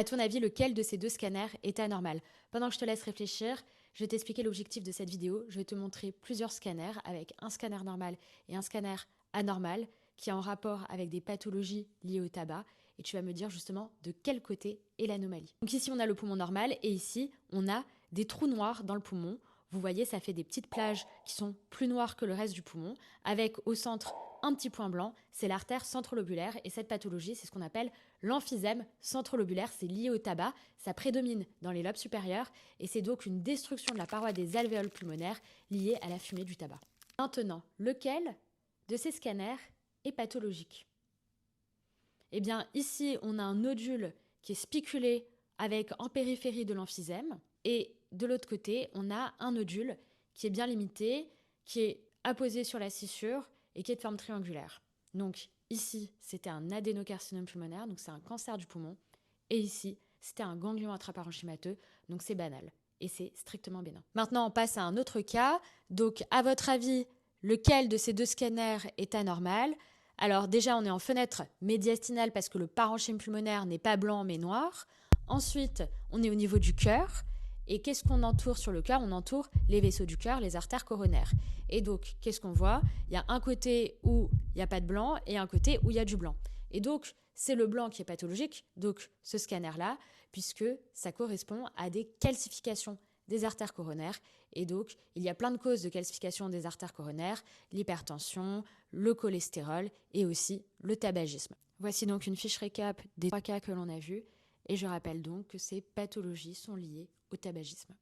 À ton avis, lequel de ces deux scanners est anormal? Pendant que je te laisse réfléchir, je vais t'expliquer l'objectif de cette vidéo. Je vais te montrer plusieurs scanners avec un scanner normal et un scanner anormal qui est en rapport avec des pathologies liées au tabac. Et tu vas me dire justement de quel côté est l'anomalie. Donc ici, on a le poumon normal et ici, on a des trous noirs dans le poumon. Vous voyez, ça fait des petites plages qui sont plus noires que le reste du poumon, avec au centre un petit point blanc, c'est l'artère centrolobulaire. Et cette pathologie, c'est ce qu'on appelle l'emphysème centrolobulaire. C'est lié au tabac, ça prédomine dans les lobes supérieurs et c'est donc une destruction de la paroi des alvéoles pulmonaires liée à la fumée du tabac. Maintenant, lequel de ces scanners est pathologique? Eh bien, ici, on a un nodule qui est spiculé avec en périphérie de l'emphysème. Et de l'autre côté, on a un nodule qui est bien limité, qui est apposé sur la scissure et qui est de forme triangulaire. Donc ici, c'était un adénocarcinome pulmonaire, donc c'est un cancer du poumon. Et ici, c'était un ganglion intraparenchymateux, donc c'est banal. Et c'est strictement bénin. Maintenant, on passe à un autre cas. Donc, à votre avis, lequel de ces deux scanners est anormal? Alors déjà, on est en fenêtre médiastinale parce que le parenchyme pulmonaire n'est pas blanc mais noir. Ensuite, on est au niveau du cœur. Et qu'est-ce qu'on entoure sur le cœur? On entoure les vaisseaux du cœur, les artères coronaires. Et donc, qu'est-ce qu'on voit? Il y a un côté où il n'y a pas de blanc et un côté où il y a du blanc. Et donc, c'est le blanc qui est pathologique, donc ce scanner-là, puisque ça correspond à des calcifications des artères coronaires. Et donc, il y a plein de causes de calcification des artères coronaires, l'hypertension, le cholestérol et aussi le tabagisme. Voici donc une fiche récap des trois cas que l'on a vus. Et je rappelle donc que ces pathologies sont liées au tabagisme.